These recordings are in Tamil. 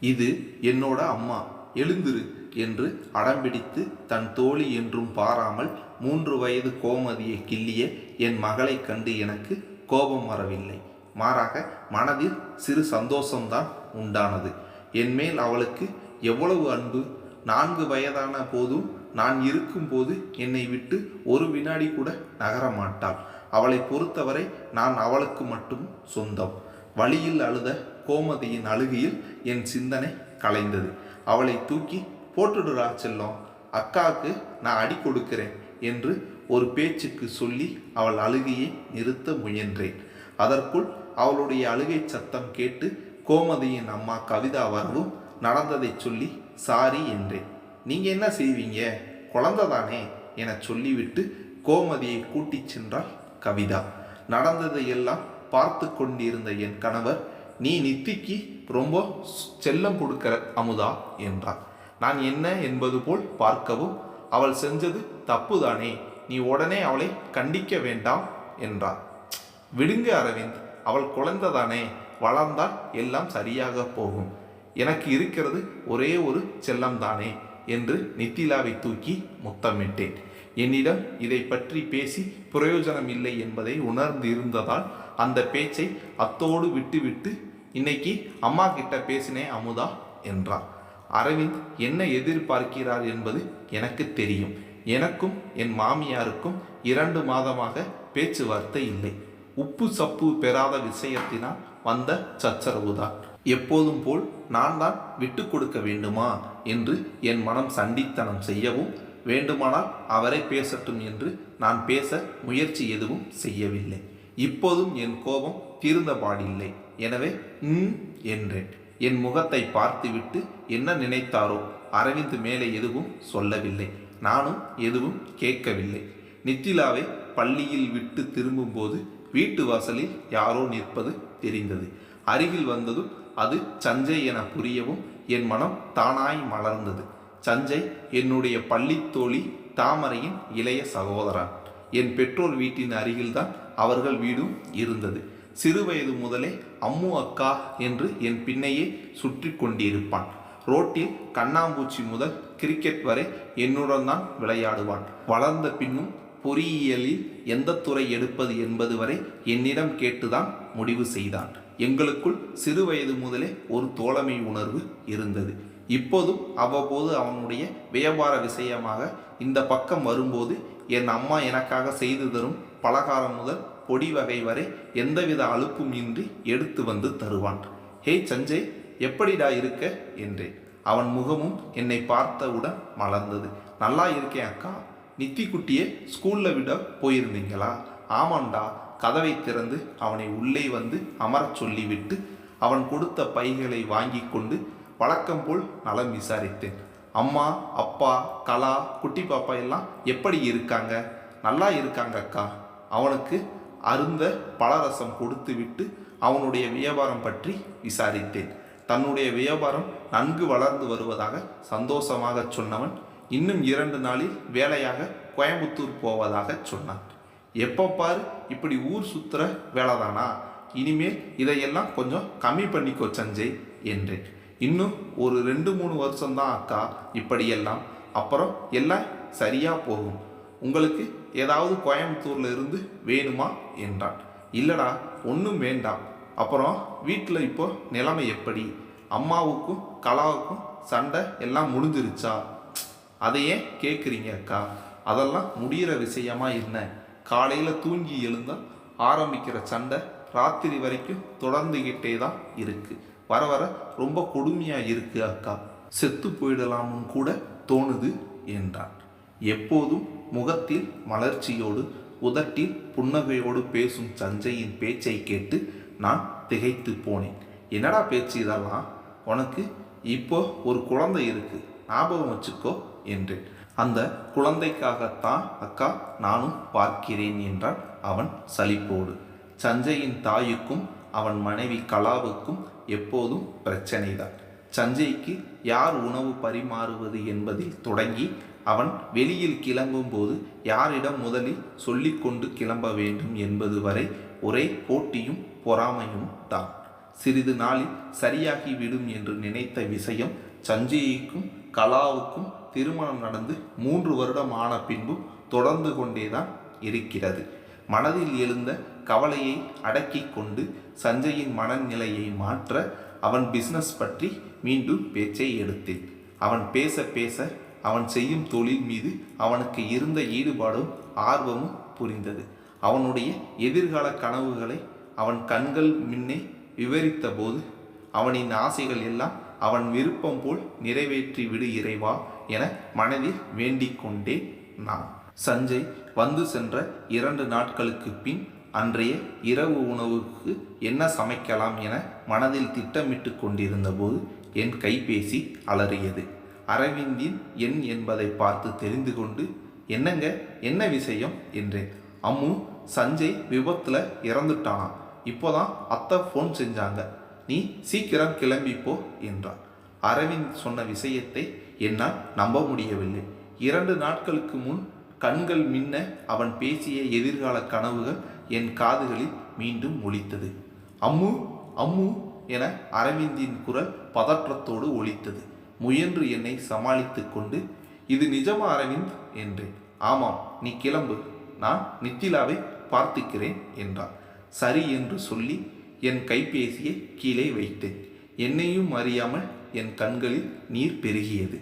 இது என்னோட அம்மா, எழுந்திரு என்று அடம்பிடித்து தன் தோழி என்றும் பாராமல் 3 வயது கோமதியை கிள்ளிய என் மகளைக் கண்டு எனக்கு கோபம் வரவில்லை. மாறாக மனதில் சிறு சந்தோஷம்தான் உண்டானது. என்மேல் அவளுக்கு எவ்வளவு அன்பு! 4 வயதான போதும் நான் இருக்கும்போது என்னை விட்டு ஒரு வினாடி கூட நகரமாட்டாள். அவளை பொறுத்தவரை நான் அவளுக்கு மட்டும் சொந்தம். வழியில் அழுத கோமதியின் அழுகையில் என் சிந்தனை கலைந்தது. அவளை தூக்கி போட்டுடுறா செல்லம், அக்காவுக்கு நான் அடி கொடுக்கிறேன் என்று ஒரு பேச்சுக்கு சொல்லி அவள் அழுகையை நிறுத்த முயன்றேன். அதற்குள் அவளுடைய அழுகை சத்தம் கேட்டு கோமதியின் அம்மா கவிதா வரவும் நடந்ததை சொல்லி சாரி என்றேன். நீங்க என்ன செய்வீங்க, குழந்தைதானே என சொல்லிவிட்டு கோமதியை கூட்டிச் சென்றாள் கவிதா. நடந்ததை எல்லாம் பார்த்து கொண்டிருந்த என் கணவர், நீ நித்திக்கு ரொம்ப செல்லம் கொடுக்கிற அமுதா என்றார். நான் என்ன என்பது போல் பார்க்கவும், அவள் செஞ்சது தப்புதானே, நீ உடனே அவளை கண்டிக்க வேண்டாம் என்றார். விடுங்க அரவிந்த், அவள் குழந்தைதானே, வளர்ந்தால் எல்லாம் சரியாக போகும். எனக்கு இருக்கிறது ஒரே ஒரு செல்லம்தானே என்று நித்திலாவை தூக்கி முத்தமிட்டேன். என்னிடம் இதை பற்றி பேசி பிரயோஜனம் இல்லை என்பதை உணர்ந்திருந்ததால் அந்த பேச்சை அத்தோடு விட்டுவிட்டு, இன்னைக்கு அம்மா கிட்ட பேசினே அமுதா என்றார். அரவிந்த் என்ன எதிர்பார்க்கிறார் என்பது எனக்கு தெரியும். எனக்கும் என் மாமியாருக்கும் 2 மாதமாக பேச்சுவார்த்தை இல்லை. உப்பு சப்பு பெறாத விஷயத்தினால் வந்த சச்சரவுதான். எப்போதும் போல் நான் தான் விட்டு கொடுக்க வேண்டுமா என்று என் மனம் சண்டித்தனம் செய்யவும், வேண்டுமானால் அவரை பேசட்டும் என்று நான் பேச முயற்சி எதுவும் செய்யவில்லை. இப்போதும் என் கோபம் தீர்ந்தபாடில்லை. எனவே என்றேன். என் முகத்தை பார்த்துவிட்டு என்ன நினைத்தாரோ, அரவிந்த் மேலே எதுவும் சொல்லவில்லை. நானும் எதுவும் கேட்கவில்லை. நித்திலாவை பள்ளியில் விட்டு திரும்பும்போது வீட்டு வாசலில் யாரோ நிற்பது தெரிந்தது. அருகில் வந்ததும் அது சஞ்சய் என புரியவும் என் மனம் தானாய் மலர்ந்தது. சஞ்சய் என்னுடைய பள்ளி தோழி தாமரையின் இளைய சகோதரன். என் பெற்றோர் வீட்டின் அருகில்தான் அவர்கள் வீடும் இருந்தது. சிறுவயது முதலே அம்மு அக்கா என்று என் பின்னையே சுற்றி கொண்டிருப்பான். ரோட்டில் கண்ணாம்பூச்சி முதல் கிரிக்கெட் வரை என்னுடன் தான் விளையாடுவான். வளர்ந்த பின்னும் பொறியியலில் எந்த துறை எடுப்பது என்பது வரை என்னிடம் கேட்டுதான் முடிவு செய்தான். எங்களுக்குள் சிறுவயது முதலே ஒரு தோழமை உணர்வு இருந்தது. இப்போதும் அவ்வப்போது அவனுடைய வியாபார விஷயமாக இந்த பக்கம் வரும்போது என் அம்மா எனக்காக செய்து தரும் பலகாரம் முதல் பொடி வகை வரை எந்தவித அலுப்பும் இன்றி எடுத்து வந்து தருவான். ஹே சஞ்சய், எப்படிடா இருக்க என்றேன். அவன் முகமும் என்னை பார்த்தவுடன் மலர்ந்தது. நல்லா இருக்கேன் அக்கா. நித்தி குட்டியை ஸ்கூலில் விட போயிருந்தீங்களா? ஆமாண்டா. கதவை திறந்து அவனை உள்ளே வந்து அமரச் சொல்லிவிட்டு அவன் கொடுத்த பைகளை வாங்கி கொண்டு வழக்கம் போல் நலம் விசாரித்தேன். அம்மா, அப்பா, கலா, குட்டி பாப்பா எல்லாம் எப்படி இருக்காங்க? நல்லா இருக்காங்க அக்கா. அவனுக்கு அருந்த பலரசம் கொடுத்து விட்டு அவனுடைய வியாபாரம் பற்றி விசாரித்தேன். தன்னுடைய வியாபாரம் நன்கு வளர்ந்து வருவதாக சந்தோஷமாக சொன்னவன் இன்னும் 2 நாளில் வேலையாக கோயம்புத்தூர் போவதாக சொன்னான். எப்போ பாரு இப்படி ஊர் சுற்றுற வேலைதானா? இனிமேல் இதையெல்லாம் கொஞ்சம் கம்மி பண்ணிக்கோ சஞ்சய் என்றேன். இன்னும் ஒரு 2-3 வருஷம்தான் அக்கா இப்படியெல்லாம், அப்புறம் எல்லாம் சரியாக போகும். உங்களுக்கு ஏதாவது கோயம்புத்தூரில் இருந்து வேணுமா என்றான். இல்லைடா, ஒன்றும் வேண்டாம். அப்புறம் வீட்டில் இப்போ நிலைமை எப்படி? அம்மாவுக்கும் கலாவுக்கும் சண்டை எல்லாம் முடிஞ்சிருச்சா? அதையே கேட்குறீங்க அக்கா? அதெல்லாம் முடிகிற விஷயமா என்ன? காலையில் தூங்கி எழுந்தால் ஆரம்பிக்கிற சண்டை ராத்திரி வரைக்கும் தொடர்ந்துகிட்டே தான் இருக்குது. வர வர ரொம்ப கொடுமையாக இருக்கு அக்கா. செத்து போயிடலாம்னு கூட தோணுது என்றான். எப்போதும் முகத்தில் மலர்ச்சியோடு உதட்டில் புன்னகையோடு பேசும் சஞ்சயின் பேச்சை கேட்டு நான் திகைத்து போனேன். என்னடா பேச்சு இதெல்லாம்? உனக்கு இப்போ ஒரு குழந்தை இருக்கு, ஞாபகம் வச்சுக்கோ என்றேன். அந்த குழந்தைக்காகத்தான் அக்கா நானும் பார்க்கிறேன் என்றான் அவன் சலிப்போடு. சஞ்சயின் தாயுக்கும் அவன் மனைவி கலாவுக்கும் எப்போதும் பிரச்சனைதான். சஞ்சய்க்கு யார் உணவு பரிமாறுவது என்பதில் தொடங்கி அவன் வெளியில் கிளம்பும்போது யாரிடம் முதலில் சொல்லிக்கொண்டு கிளம்ப வேண்டும் என்பது வரை ஒரே போட்டியும் பொறாமையும் தான். சிறிது நாளில் சரியாகிவிடும் என்று நினைத்த விஷயம் சஞ்சய்க்கும் கலாவுக்கும் திருமணம் நடந்து 3 வருடம் ஆன பின்பும் தொடர்ந்து கொண்டேதான் இருக்கிறது. மனதில் எழுந்த கவலையை அடக்கி கொண்டு சஞ்சயின் மனநிலையை மாற்ற அவன் பிசினஸ் பற்றி மீண்டும் பேச்சை எடுத்தேன். அவன் பேச பேச அவன் செய்யும் தொழில் மீது அவனுக்கு இருந்த ஈடுபாடும் ஆர்வமும் புரிந்தது. அவனுடைய எதிர்கால கனவுகளை அவன் கண்கள் முன்னே விவரித்த போது அவனின் ஆசைகள் எல்லாம் அவன் விருப்பம் போல் நிறைவேற்றி விடு இறைவா என மனதில் வேண்டிக் கொண்டேன் நான். சஞ்சய் வந்து சென்ற 2 நாட்களுக்கு பின் அன்றைய இரவு உணவுக்கு என்ன சமைக்கலாம் என மனதில் திட்டமிட்டு கொண்டிருந்த போது என் கைபேசி அலறியது. அரவிந்தின் எண் என்பதை பார்த்து தெரிந்து கொண்டு, என்னங்க, என்ன விஷயம் என்றேன். அம்மு, சஞ்சய் விபத்தில் இறந்துட்டானா, இப்போதான் அத்தை ஃபோன் செஞ்சாங்க, நீ சீக்கிரம் கிளம்பிப்போ என்றார். அரவிந்த் சொன்ன விஷயத்தை என்னால் நம்ப முடியவில்லை. 2 நாட்களுக்கு முன் கண்கள் மின்ன அவன் பேசிய எதிர்கால கனவுகள் என் காதுகளில் மீண்டும் ஒலித்தது. அம்மு, அம்மு என அரவிந்தின் குரல் பதற்றத்தோடு ஒலித்தது. முயன்று என்னை சமாளித்து கொண்டு, இது நிஜமா அரவிந்த் என்றேன். ஆமாம், நீ கிளம்பு, நான் நித்திலாவை பார்த்துக்கிறேன் என்றார். சரி என்று சொல்லி என் கைபேசியை கீழே வைத்தேன். என்னையும் அறியாமல் என் கண்களில் நீர் பெருகியது.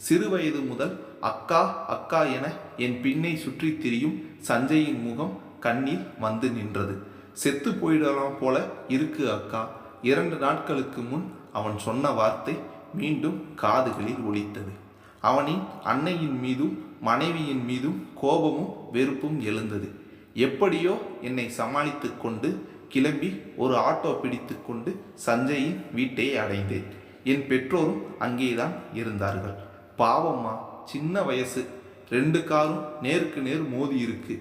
சிறுவயது முதல் அக்கா அக்கா என என் பின்னை சுற்றி திரியும் சஞ்சயின் முகம் கண்ணில் வந்து நின்றது. செத்து போயிடலாம் போல இருக்கு அக்கா. 2 நாட்களுக்கு முன் அவன் சொன்ன வார்த்தை மீண்டும் காதுகளில் ஒலித்தது. அவனின் அன்னையின் மீதும் மனைவியின் மீதும் கோபமும் வெறுப்பும் எழுந்தது. எப்படியோ என்னை சமாளித்து கொண்டு கிளம்பி ஒரு ஆட்டோ பிடித்து கொண்டு சஞ்சயின் வீட்டை அடைந்தேன். என் பெற்றோரும் அங்கேதான் இருந்தார்கள். பாவம்மா, சின்ன வயசு, 2 காரும் நேருக்கு நேர் மோதி இருக்கு.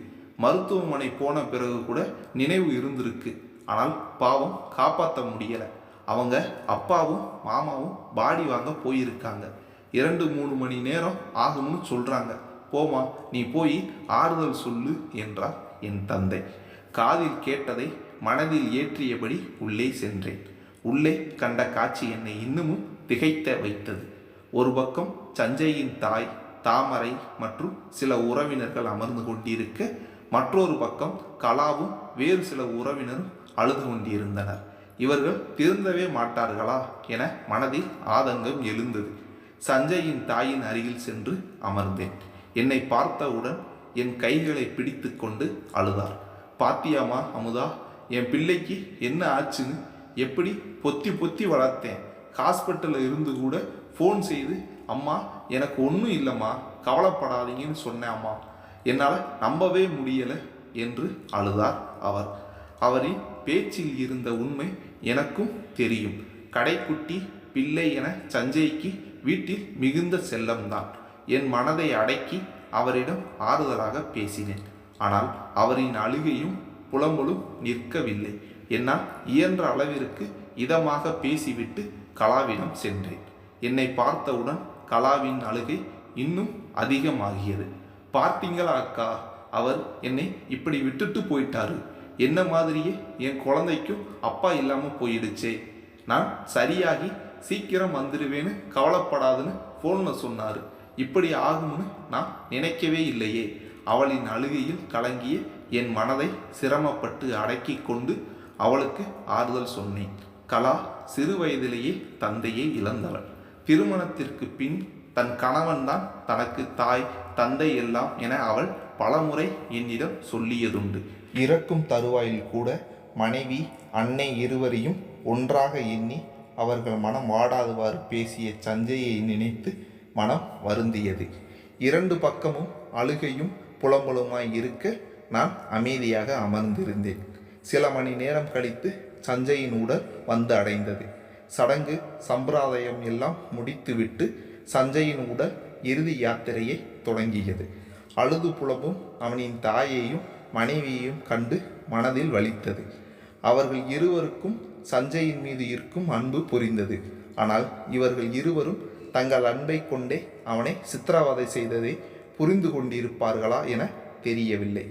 மருத்துவமனை போன பிறகு கூட நினைவு இருந்திருக்கு. ஆனால் பாவம் காப்பாற்ற முடியலை. அவங்க அப்பாவும் மாமாவும் பாடி வாங்க போயிருக்காங்க. 2-3 மணி நேரம் ஆகும்னு சொல்கிறாங்க. போமா, நீ போய் ஆறுதல் சொல்லு என்றார் என் தந்தை. காதில் கேட்டதை மனதில் ஏற்றியபடி உள்ளே சென்றேன். உள்ளே கண்ட காட்சி என்னை இன்னமும் திகைத்த வைத்தது. ஒரு பக்கம் சஞ்சயின் தாய், தாமரை மற்றும் சில உறவினர்கள் அமர்ந்து கொண்டிருக்க, மற்றொரு பக்கம் கலாவும் வேறு சில உறவினரும் அழுது கொண்டிருந்தனர். இவர்கள் திருந்தவே மாட்டார்களா என மனதில் ஆதங்கம் எழுந்தது. சஞ்சயின் தாயின் அருகில் சென்று அமர்ந்தேன். என்னை பார்த்தவுடன் என் கைகளை பிடித்து கொண்டு அழுதார். பாத்தியாமா அமுதா, என் பிள்ளைக்கு என்ன ஆச்சுன்னு எப்படி பொத்தி பொத்தி வளர்த்தேன். ஹாஸ்பிட்டலில் இருந்து கூட ஃபோன் செய்து, அம்மா எனக்கு ஒன்றும் இல்லைம்மா, கவலைப்படாதீங்கன்னு சொன்னேன் அம்மா, என்னால் நம்பவே முடியலை என்று அழுதார் அவர். அவரின் பேச்சில் இருந்த உண்மை எனக்கும் தெரியும். கடைக்குட்டி பிள்ளை என சஞ்சய்க்கு வீட்டில் மிகுந்த செல்லம்தான். என் மனதை அடக்கி அவரிடம் ஆறுதலாக பேசினேன். ஆனால் அவரின் அழுகையும் புலம்பலும் நிற்கவில்லை. என்னால் இயன்ற அளவிற்கு இதமாக பேசிவிட்டு கலாவிடம் சென்றேன். என்னை பார்த்தவுடன் கலாவின் அழுகை இன்னும் அதிகமாகியது. பார்த்தீங்களா அக்கா, அவர் என்னை இப்படி விட்டுட்டு போயிட்டாரு. என்ன மாதிரியே என் குழந்தைக்கும் அப்பா இல்லாமல் போயிடுச்சே. நான் சரியாகி சீக்கிரம் வந்துடுவேன்னு கவலைப்படாதுன்னு ஃபோனில் சொன்னார். இப்படி ஆகும்னு நான் நினைக்கவே இல்லையே. அவளின் அழுகையில் கலங்கிய என் மனதை சிரமப்பட்டு அடக்கி கொண்டு அவளுக்கு ஆறுதல் சொன்னேன். கலா சிறு வயதிலேயே தந்தையை இழந்தவள். திருமணத்திற்கு பின் தன் கணவன்தான் தனக்கு தாய் தந்தை எல்லாம் என அவள் பலமுறை என்னிடம் சொல்லியதுண்டு. இறக்கும் தருவாயில் கூட மனைவி அன்னை இருவரையும் ஒன்றாக எண்ணி அவர்கள் மனம் வாடாதவாறு பேசிய சஞ்சயை நினைத்து மனம் வருந்தியது. 2 பக்கமும் அழுகையும் புலம்பலுமாய் இருக்க நான் அமைதியாக அமர்ந்திருந்தேன். சில மணி நேரம் கழித்து சஞ்சயின் உடல் வந்து அடைந்தது. சடங்கு சம்பிரதாயம் எல்லாம் முடித்துவிட்டு சஞ்சயின் உடல் இறுதி யாத்திரையை தொடங்கியது. அழுது புலம்பும் அவனின் தாயையும் மனைவியையும் கண்டு மனதில் வலித்தது. அவர்கள் இருவருக்கும் சஞ்சயின் மீது இருக்கும் அன்பு புரிந்தது. ஆனால் இவர்கள் இருவரும் தங்கள் அன்பை கொண்டே அவனை சித்திரவதை செய்ததை புரிந்து கொண்டிருப்பார்களா என தெரியவில்லை.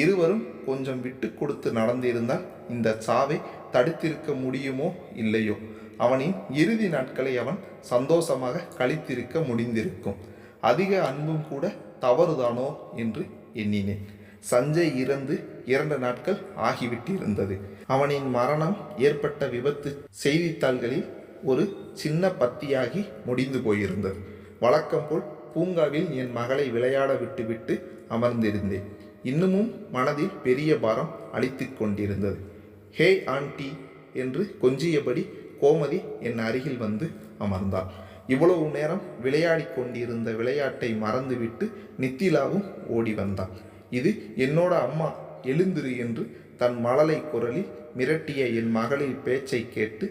இருவரும் கொஞ்சம் விட்டு கொடுத்து நடந்திருந்தால் இந்த சாவை தடுத்திருக்க முடியுமோ இல்லையோ, அவனின் இறுதி நாட்களை அவன் சந்தோஷமாக கழித்திருக்க முடிந்திருக்கும். அதிக அன்பும் கூட தவறுதானோ என்று எண்ணினேன். சஞ்சய் இறந்து 2 நாட்கள் ஆகிவிட்டிருந்தது. அவனின் மரணம் ஏற்பட்ட விபத்து செய்தித்தாள்களில் ஒரு சின்ன பத்தியாகி முடிந்து போயிருந்தது. வழக்கம் போல் பூங்காவில் என் மகளை விளையாட விட்டுவிட்டு அமர்ந்திருந்தேன். இன்னமும் மனதில் பெரிய பாரம் அளித்து கொண்டிருந்தது. ஹே ஆண்டி என்று கொஞ்சியபடி கோமதி என் அருகில் வந்து அமர்ந்தாள். இவ்வளவு நேரம் விளையாடி கொண்டிருந்த விளையாட்டை மறந்துவிட்டு நித்திலாவும் ஓடி வந்தாள். இது என்னோட அம்மா, எழுந்திரு என்று தன் மழலை குரலில் மிரட்டிய என் மகளின் பேச்சை கேட்டு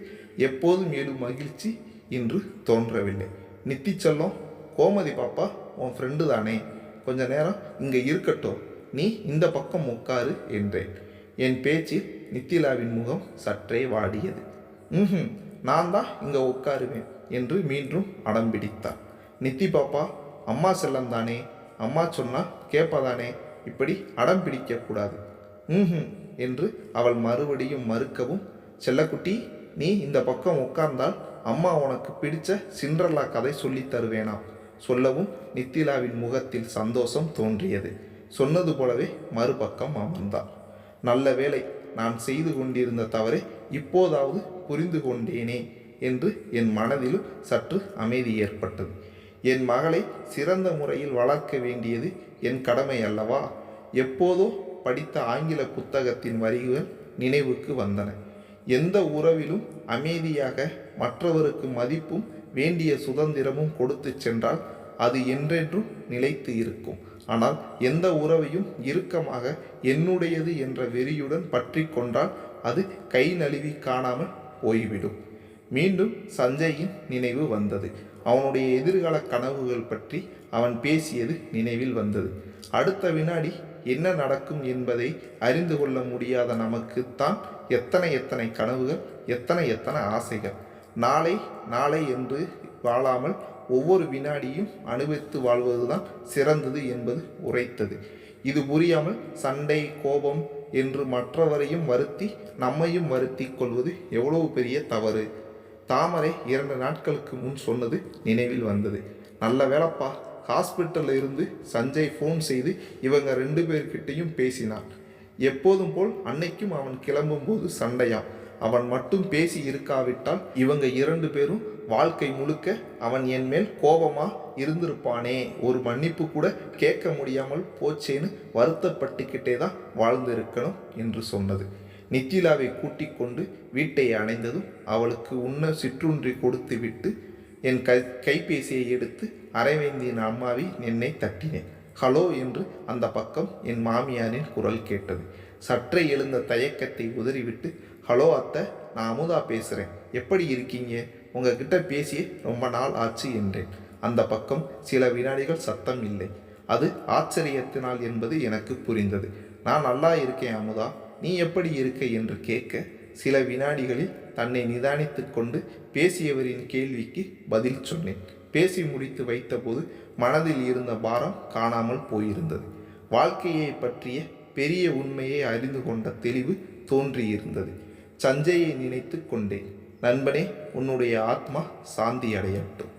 எப்போதும் எழும் மகிழ்ச்சி இன்று தோன்றவில்லை. நித்தி செல்லம், கோமதி பாப்பா உன் ஃப்ரெண்டு தானே, கொஞ்ச நேரம் இங்கே இருக்கட்டும், நீ இந்த பக்கம் உட்காரு என்றேன். என் பேச்சில் நித்திலாவின் முகம் சற்றே வாடியது. நான் தான் இங்கே உட்காருவேன் என்று மீண்டும் அடம்பிடித்தார். நித்தி பாப்பா, அம்மா செல்லம் தானே, அம்மா சொன்னா கேட்பதானே, இப்படி அடம் பிடிக்கக்கூடாது என்று அவள் மறுபடியும் மறுக்கவும், செல்லக்குட்டி, நீ இந்த பக்கம் உட்கார்ந்தால் அம்மா உனக்கு பிடிச்ச சிண்ட்ரெல்லா கதை சொல்லி தருவேனாம் சொல்லவும் நித்திலாவின் முகத்தில் சந்தோஷம் தோன்றியது. சொன்னது போலவே மறுபக்கம் அமர்ந்தாள். நல்ல வேளை, நான் செய்து கொண்டிருந்த தவறை இப்போதாவது புரிந்து கொண்டேனே என்று என் மனதிலும் சற்று அமைதி ஏற்பட்டது. என் மகளை சிறந்த முறையில் வளர்க்க வேண்டியது என் கடமை அல்லவா? எப்போதோ படித்த ஆங்கில புத்தகத்தின் வரிகள் நினைவுக்கு வந்தன. எந்த உறவிலும் அமைதியாக மற்றவருக்கு மதிப்பும் வேண்டிய சுதந்திரமும் கொடுத்து சென்றால் அது என்றென்றும் நிலைத்து இருக்கும். ஆனால் எந்த உறவையும் இறுக்கமாக என்னுடையது என்ற வெறியுடன் பற்றி கொண்டால் அது கை நழுவி காணாமல் போய்விடும். மீண்டும் சஞ்சயின் நினைவு வந்தது. அவனுடைய எதிர்கால கனவுகள் பற்றி அவன் பேசியது நினைவில் வந்தது. அடுத்த வினாடி என்ன நடக்கும் என்பதை அறிந்து கொள்ள முடியாத நமக்குத்தான் எத்தனை கனவுகள், எத்தனை ஆசைகள். நாளை நாளை என்று வாழாமல் ஒவ்வொரு வினாடியும் அனுபவித்து வாழ்வதுதான் சிறந்தது என்பது உரைத்தது. இது புரியாமல் சண்டை, கோபம் என்று மற்றவரையும் வருத்தி நம்மையும் வருத்தி கொள்வது எவ்வளவு பெரிய தவறு. தாமரை 2 நாட்களுக்கு முன் சொன்னது நினைவில் வந்தது. நல்ல வேலைப்பா, ஹாஸ்பிட்டலில் இருந்து சஞ்சய் ஃபோன் செய்து இவங்க 2 பேர்கிட்டையும் பேசினான். எப்போதும் போல் அன்னைக்கும் அவன் கிளம்பும்போது சண்டையாம். அவன் மட்டும் பேசி இருக்காவிட்டால் இவங்க 2 பேரும் வாழ்க்கை முழுக்க அவன் என் மேல் கோபமா இருந்திருப்பானே, ஒரு மன்னிப்பு கூட கேட்க முடியாமல் போச்சேன்னு வருத்தப்பட்டுக்கிட்டே தான் வாழ்ந்திருக்கணும் என்று சொன்னது. நித்திலாவை கூட்டிக் கொண்டு வீட்டை அடைந்ததும் அவளுக்கு உண்ண சிற்றுண்டி கொடுத்து விட்டு என் கைபேசியை எடுத்து அரைவேந்தியின் அம்மாவி என்னை தட்டினேன். ஹலோ என்று அந்த பக்கம் என் மாமியாரின் குரல் கேட்டது. சற்றே எழுந்த தயக்கத்தை உதறிவிட்டு, ஹலோ அத்தை, நான் அமுதா பேசுகிறேன், எப்படி இருக்கீங்க, உங்ககிட்ட பேசியே ரொம்ப நாள் ஆச்சு என்றேன். அந்த பக்கம் சில வினாடிகள் சத்தம் இல்லை. அது ஆச்சரியத்தினால் என்பது எனக்கு புரிந்தது. நான் நல்லா இருக்கேன் அமுதா, நீ எப்படி இருக்க என்று கேட்க சில வினாடிகளில் தன்னை நிதானித்து கொண்டு பேசியவரின் கேள்விக்கு பதில் சொன்னேன். பேசி முடித்து வைத்தபோது மனதில் இருந்த பாரம் காணாமல் போயிருந்தது. வாழ்க்கையை பற்றிய பெரிய உண்மையை அறிந்து கொண்ட தெளிவு தோன்றியிருந்தது. சஞ்சயை நினைத்து கொண்டேன். நண்பனே, உன்னுடைய ஆத்மா சாந்தி அடையட்டும்.